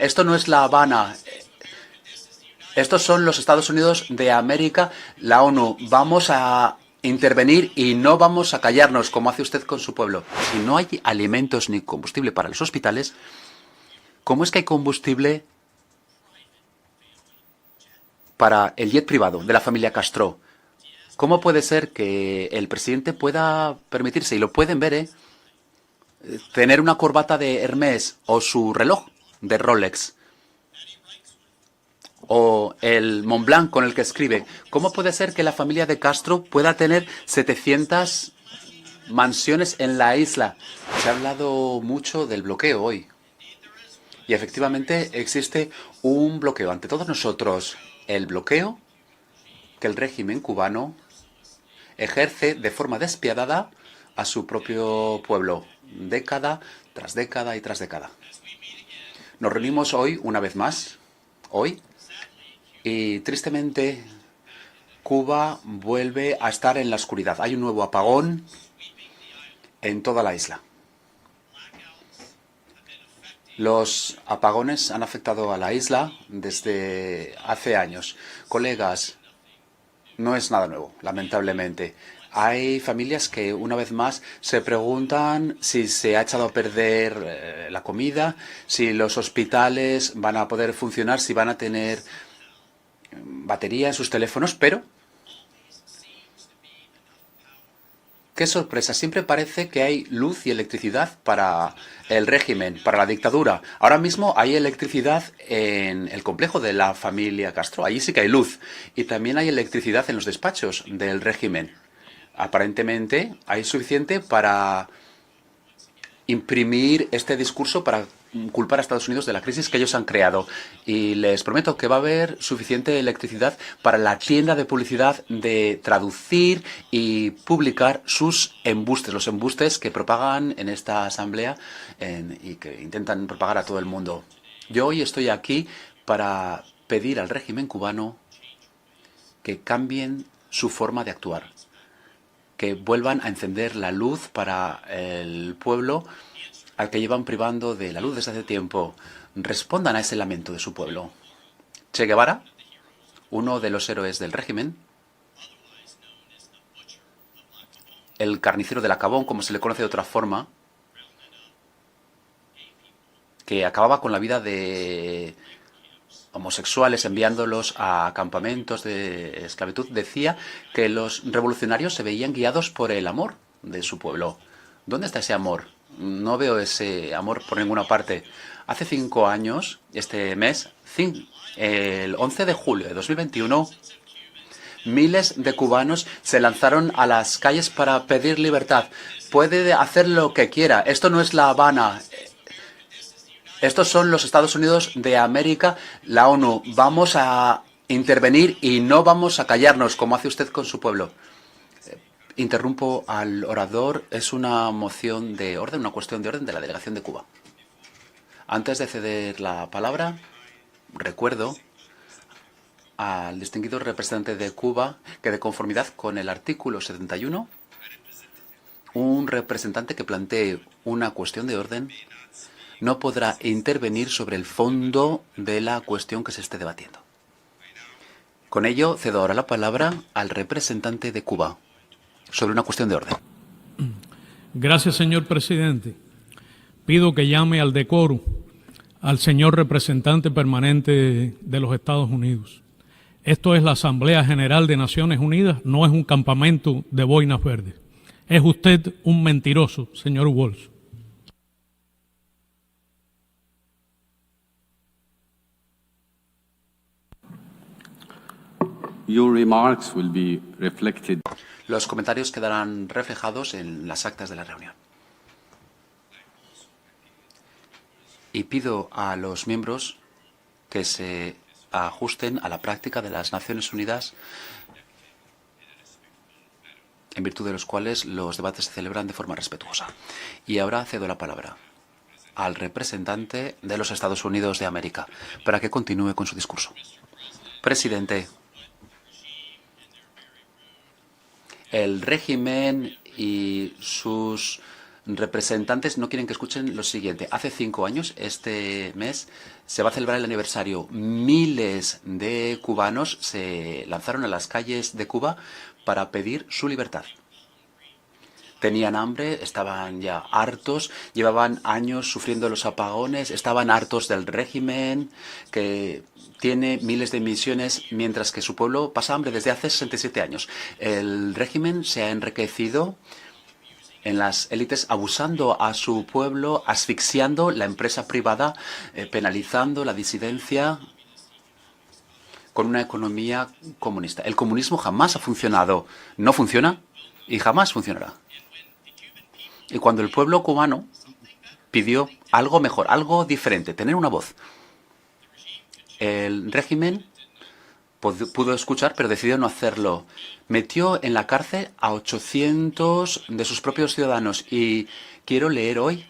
Esto no es La Habana. Estos son los Estados Unidos de América, la ONU. Vamos a intervenir y no vamos a callarnos como hace usted con su pueblo. Si no hay alimentos ni combustible para los hospitales, ¿cómo es que hay combustible para el jet privado de la familia Castro? ¿Cómo puede ser que el presidente pueda permitirse, y lo pueden ver, tener una corbata de Hermès o su reloj de Rolex? O el Montblanc con el que escribe. ¿Cómo puede ser que la familia de Castro pueda tener 700 mansiones en la isla? Se ha hablado mucho del bloqueo hoy. Y efectivamente existe un bloqueo ante todos nosotros. El bloqueo que el régimen cubano ejerce de forma despiadada a su propio pueblo, década tras década y tras década. Nos reunimos hoy, una vez más, hoy, y tristemente Cuba vuelve a estar en la oscuridad. Hay un nuevo apagón en toda la isla. Los apagones han afectado a la isla desde hace años. Colegas, no es nada nuevo, lamentablemente. Hay familias que una vez más se preguntan si se ha echado a perder la comida, si los hospitales van a poder funcionar, si van a tener batería en sus teléfonos, pero qué sorpresa, siempre parece que hay luz y electricidad para el régimen, para la dictadura. Ahora mismo hay electricidad en el complejo de la familia Castro, allí sí que hay luz. Y también hay electricidad en los despachos del régimen. Aparentemente hay suficiente para imprimir este discurso para culpar a Estados Unidos de la crisis que ellos han creado. Y les prometo que va a haber suficiente electricidad para la tienda de publicidad de traducir y publicar sus embustes, los embustes que propagan en esta asamblea y que intentan propagar a todo el mundo. Yo hoy estoy aquí para pedir al régimen cubano que cambien su forma de actuar, que vuelvan a encender la luz para el pueblo al que llevan privando de la luz desde hace tiempo. Respondan a ese lamento de su pueblo. Che Guevara, uno de los héroes del régimen, el carnicero del Acabón, como se le conoce de otra forma, que acababa con la vida de homosexuales enviándolos a campamentos de esclavitud, decía que los revolucionarios se veían guiados por el amor de su pueblo. ¿Dónde está ese amor? No veo ese amor por ninguna parte. Hace 5 años, este mes, el 11 de julio de 2021, miles de cubanos se lanzaron a las calles para pedir libertad. Puede hacer lo que quiera. Esto no es La Habana. Estos son los Estados Unidos de América, la ONU. Vamos a intervenir y no vamos a callarnos como hace usted con su pueblo. Interrumpo al orador. Es una moción de orden, una cuestión de orden de la delegación de Cuba. Antes de ceder la palabra, recuerdo al distinguido representante de Cuba que, de conformidad con el artículo 71, un representante que plantee una cuestión de orden no podrá intervenir sobre el fondo de la cuestión que se esté debatiendo. Con ello, cedo ahora la palabra al representante de Cuba sobre una cuestión de orden. Gracias, señor presidente. Pido que llame al decoro al señor representante permanente de los Estados Unidos. Esto es la Asamblea General de Naciones Unidas, no es un campamento de boinas verdes. Es usted un mentiroso, señor Walsh. Your remarks will be reflected. Los comentarios quedarán reflejados en las actas de la reunión. Y pido a los miembros que se ajusten a la práctica de las Naciones Unidas, en virtud de los cuales los debates se celebran de forma respetuosa. Y ahora cedo la palabra al representante de los Estados Unidos de América para que continúe con su discurso. Presidente, el régimen y sus representantes no quieren que escuchen lo siguiente. Hace 5 años, este mes, se va a celebrar el aniversario. Miles de cubanos se lanzaron a las calles de Cuba para pedir su libertad. Tenían hambre, estaban ya hartos, llevaban años sufriendo los apagones, estaban hartos del régimen que tiene miles de emisiones, mientras que su pueblo pasa hambre desde hace 67 años. El régimen se ha enriquecido en las élites, abusando a su pueblo, asfixiando la empresa privada, penalizando la disidencia con una economía comunista. El comunismo jamás ha funcionado, no funciona y jamás funcionará. Y cuando el pueblo cubano pidió algo mejor, algo diferente, tener una voz, el régimen pudo escuchar, pero decidió no hacerlo. Metió en la cárcel a 800 de sus propios ciudadanos y quiero leer hoy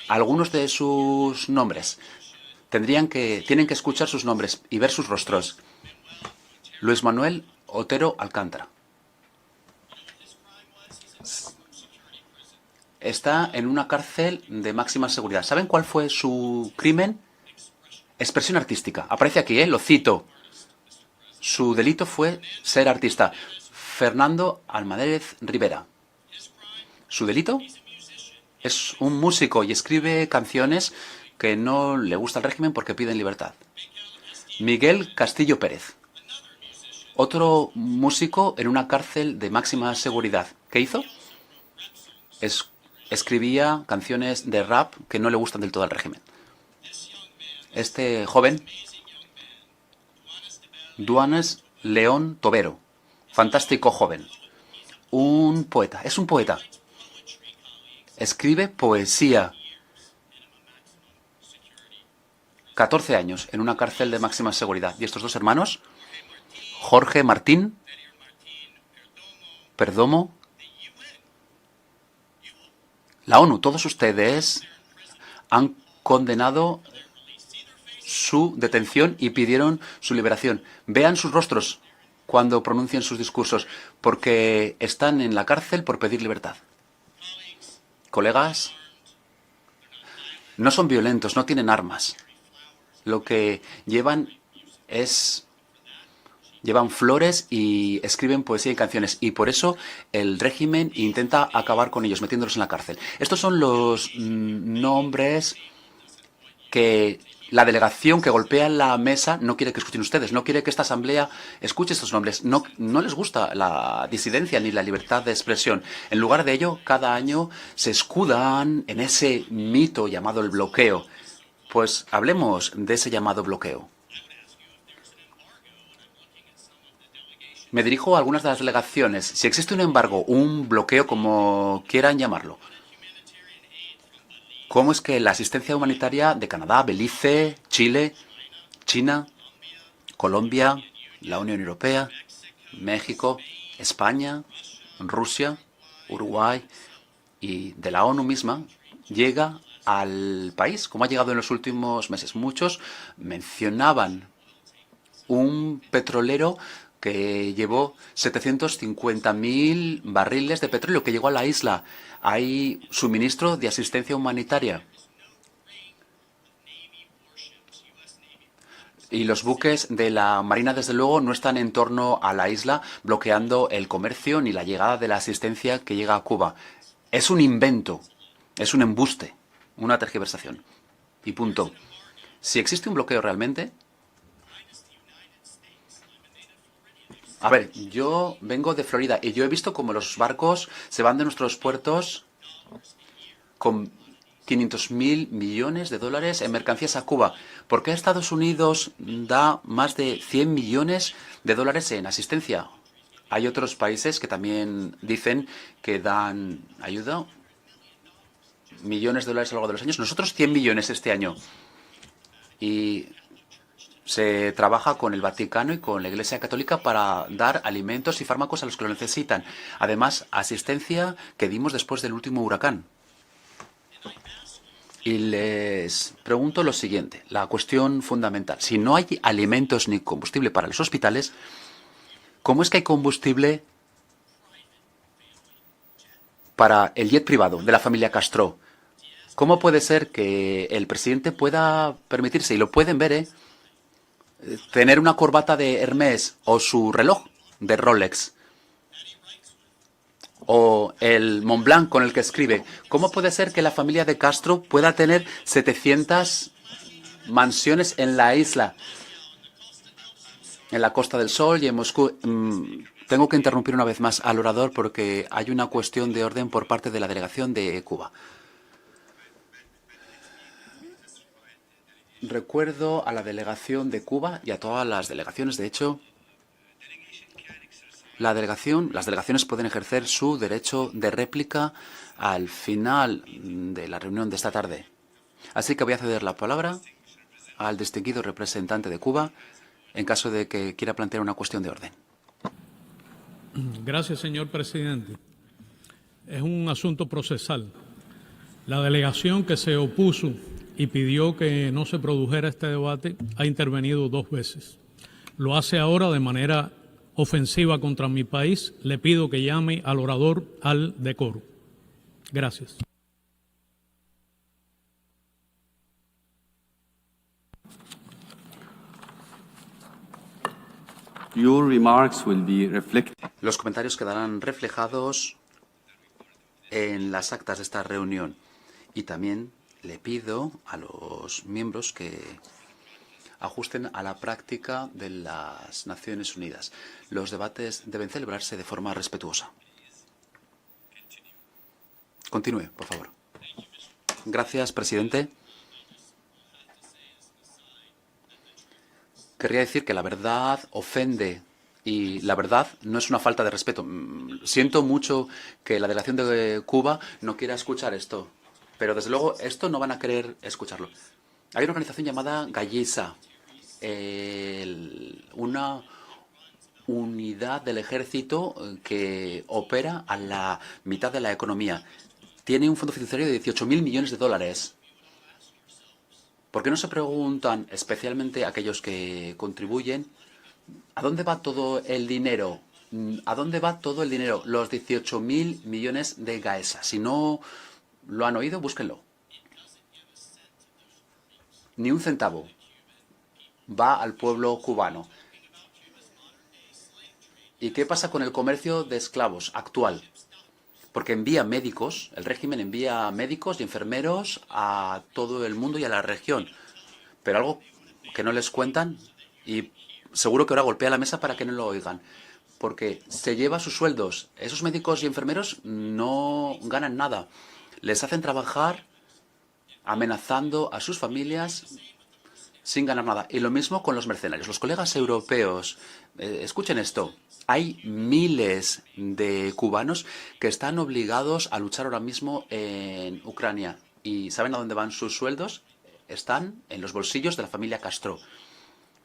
algunos de sus nombres. Tienen que escuchar sus nombres y ver sus rostros. Luis Manuel Otero Alcántara. Está en una cárcel de máxima seguridad. ¿Saben cuál fue su crimen? Expresión artística. Aparece aquí, lo cito. Su delito fue ser artista. Fernando Almadérez Rivera. Su delito es un músico y escribe canciones que no le gusta al régimen porque piden libertad. Miguel Castillo Pérez. Otro músico en una cárcel de máxima seguridad. ¿Qué hizo? Escribía canciones de rap que no le gustan del todo al régimen. Este joven, Duanes León Tobero, fantástico joven, un poeta, es un poeta. Escribe poesía. 14 años en una cárcel de máxima seguridad. Y estos dos hermanos, Jorge Martín Perdomo, la ONU, todos ustedes han condenado su detención y pidieron su liberación. Vean sus rostros cuando pronuncien sus discursos, porque están en la cárcel por pedir libertad. Colegas, no son violentos, no tienen armas. Lo que llevan flores y escriben poesía y canciones. Y por eso el régimen intenta acabar con ellos, metiéndolos en la cárcel. Estos son los nombres que la delegación que golpea la mesa no quiere que escuchen ustedes. No quiere que esta asamblea escuche estos nombres. No les gusta la disidencia ni la libertad de expresión. En lugar de ello, cada año se escudan en ese mito llamado el bloqueo. Pues hablemos de ese llamado bloqueo. Me dirijo a algunas de las delegaciones. Si existe un embargo, un bloqueo, como quieran llamarlo, ¿cómo es que la asistencia humanitaria de Canadá, Belice, Chile, China, Colombia, la Unión Europea, México, España, Rusia, Uruguay y de la ONU misma llega al país, como ha llegado en los últimos meses? Muchos mencionaban un petrolero que llevó 750.000 barriles de petróleo que llegó a la isla. Hay suministro de asistencia humanitaria. Y los buques de la Marina, desde luego, no están en torno a la isla bloqueando el comercio ni la llegada de la asistencia que llega a Cuba. Es un invento, es un embuste, una tergiversación. Y punto. Si existe un bloqueo realmente... A ver, yo vengo de Florida y yo he visto cómo los barcos se van de nuestros puertos con 500.000 millones de dólares en mercancías a Cuba. ¿Por qué Estados Unidos da más de 100 millones de dólares en asistencia? Hay otros países que también dicen que dan ayuda, millones de dólares a lo largo de los años. Nosotros 100 millones este año. Y se trabaja con el Vaticano y con la Iglesia Católica para dar alimentos y fármacos a los que lo necesitan. Además, asistencia que dimos después del último huracán. Y les pregunto lo siguiente, la cuestión fundamental. Si no hay alimentos ni combustible para los hospitales, ¿cómo es que hay combustible para el jet privado de la familia Castro. ¿Cómo puede ser que el presidente pueda permitirse, y lo pueden ver, tener una corbata de Hermès o su reloj de Rolex? O el Montblanc con el que escribe. ¿Cómo puede ser que la familia de Castro pueda tener 700 mansiones en la isla, en la Costa del Sol y en Moscú? Tengo que interrumpir una vez más al orador porque hay una cuestión de orden por parte de la delegación de Cuba. Recuerdo a la delegación de Cuba y a todas las delegaciones, de hecho, las delegaciones pueden ejercer su derecho de réplica al final de la reunión de esta tarde. Así que voy a ceder la palabra al distinguido representante de Cuba en caso de que quiera plantear una cuestión de orden. Gracias, señor presidente. Es un asunto procesal. La delegación que se opuso y pidió que no se produjera este debate ha intervenido 2 veces. Lo hace ahora de manera ofensiva contra mi país. Le pido que llame al orador al decoro. Gracias. Your remarks will be reflected. Los comentarios quedarán reflejados en las actas de esta reunión. Y también le pido a los miembros que ajusten a la práctica de las Naciones Unidas. Los debates deben celebrarse de forma respetuosa. Continúe, por favor. Gracias, presidente. Querría decir que la verdad ofende y la verdad no es una falta de respeto. Siento mucho que la delegación de Cuba no quiera escuchar esto, pero desde luego esto no van a querer escucharlo. Hay una organización llamada Gallisa, una unidad del ejército que opera a la mitad de la economía. Tiene un fondo fiduciario de 18.000 millones de dólares. ¿Por qué no se preguntan, especialmente aquellos que contribuyen, a dónde va todo el dinero? ¿A dónde va todo el dinero? Los 18.000 millones de Gaesa. Si no lo han oído, búsquenlo. Ni un centavo va al pueblo cubano. ¿Y qué pasa con el comercio de esclavos actual? Porque envía médicos, el régimen envía médicos y enfermeros a todo el mundo y a la región. Pero algo que no les cuentan, y seguro que ahora golpea la mesa para que no lo oigan, porque se lleva sus sueldos. Esos médicos y enfermeros no ganan nada. Les hacen trabajar amenazando a sus familias sin ganar nada. Y lo mismo con los mercenarios. Los colegas europeos, escuchen esto. Hay miles de cubanos que están obligados a luchar ahora mismo en Ucrania. ¿Y saben a dónde van sus sueldos? Están en los bolsillos de la familia Castro.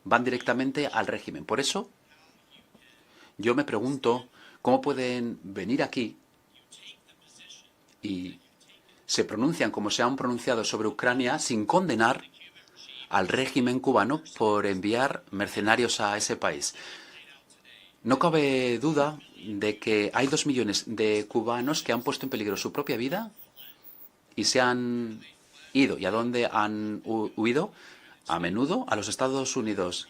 Van directamente al régimen. Por eso, yo me pregunto cómo pueden venir aquí y se pronuncian como se han pronunciado sobre Ucrania sin condenar al régimen cubano por enviar mercenarios a ese país. No cabe duda de que hay 2 millones de cubanos que han puesto en peligro su propia vida y se han ido. ¿Y a dónde han huido? A menudo a los Estados Unidos.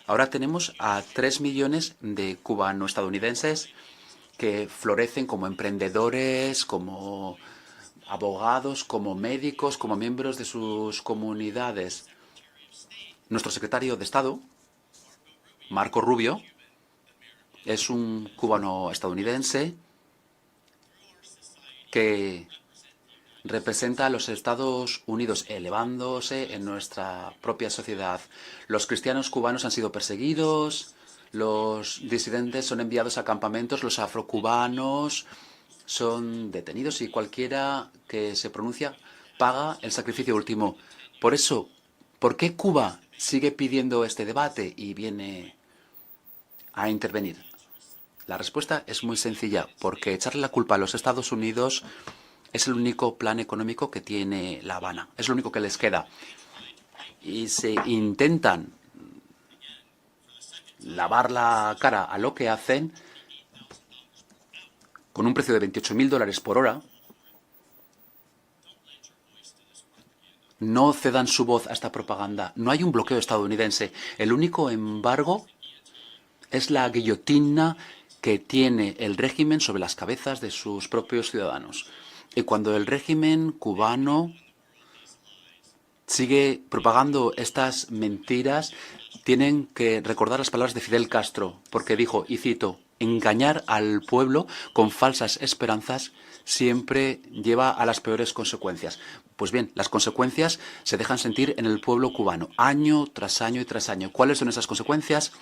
Ahora tenemos a 3 millones de cubano-estadounidenses que florecen como emprendedores, como abogados, como médicos, como miembros de sus comunidades. Nuestro secretario de Estado, Marco Rubio, es un cubano-estadounidense que representa a los Estados Unidos elevándose en nuestra propia sociedad. Los cristianos cubanos han sido perseguidos, los disidentes son enviados a campamentos, los afrocubanos son detenidos y cualquiera que se pronuncia paga el sacrificio último. Por eso, ¿por qué Cuba sigue pidiendo este debate y viene a intervenir? La respuesta es muy sencilla, porque echarle la culpa a los Estados Unidos es el único plan económico que tiene La Habana, es lo único que les queda. Y se intentan lavar la cara a lo que hacen con un precio de $28.000 por hora, no cedan su voz a esta propaganda. No hay un bloqueo estadounidense. El único embargo es la guillotina que tiene el régimen sobre las cabezas de sus propios ciudadanos. Y cuando el régimen cubano sigue propagando estas mentiras, tienen que recordar las palabras de Fidel Castro, porque dijo, y cito, engañar al pueblo con falsas esperanzas siempre lleva a las peores consecuencias. Pues bien, las consecuencias se dejan sentir en el pueblo cubano, año tras año y tras año. ¿Cuáles son esas consecuencias?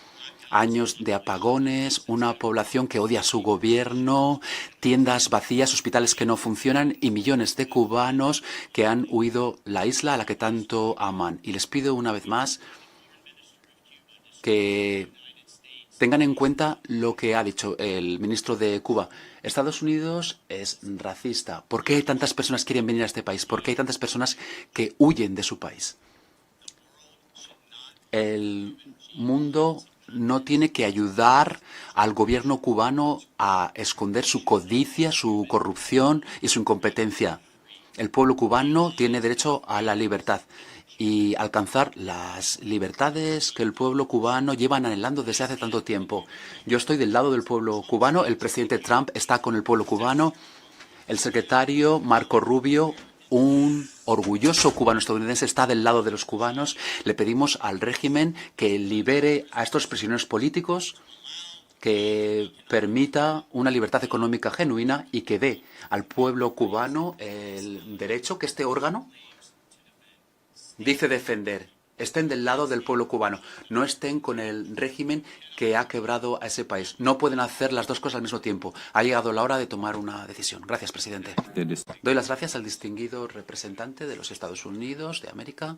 Años de apagones, una población que odia a su gobierno, tiendas vacías, hospitales que no funcionan y millones de cubanos que han huido la isla a la que tanto aman. Y les pido una vez más que tengan en cuenta lo que ha dicho el ministro de Cuba. Estados Unidos es racista. ¿Por qué tantas personas quieren venir a este país? ¿Por qué hay tantas personas que huyen de su país? El mundo no tiene que ayudar al gobierno cubano a esconder su codicia, su corrupción y su incompetencia. El pueblo cubano tiene derecho a la libertad y alcanzar las libertades que el pueblo cubano lleva anhelando desde hace tanto tiempo. Yo estoy del lado del pueblo cubano, el presidente Trump está con el pueblo cubano, el secretario Marco Rubio, un orgulloso cubano estadounidense, está del lado de los cubanos. Le pedimos al régimen que libere a estos prisioneros políticos, que permita una libertad económica genuina y que dé al pueblo cubano el derecho que este órgano dice defender. Estén del lado del pueblo cubano, no estén con el régimen que ha quebrado a ese país. No pueden hacer las dos cosas al mismo tiempo. Ha llegado la hora de tomar una decisión. Gracias, presidente. Doy las gracias al distinguido representante de los Estados Unidos de América.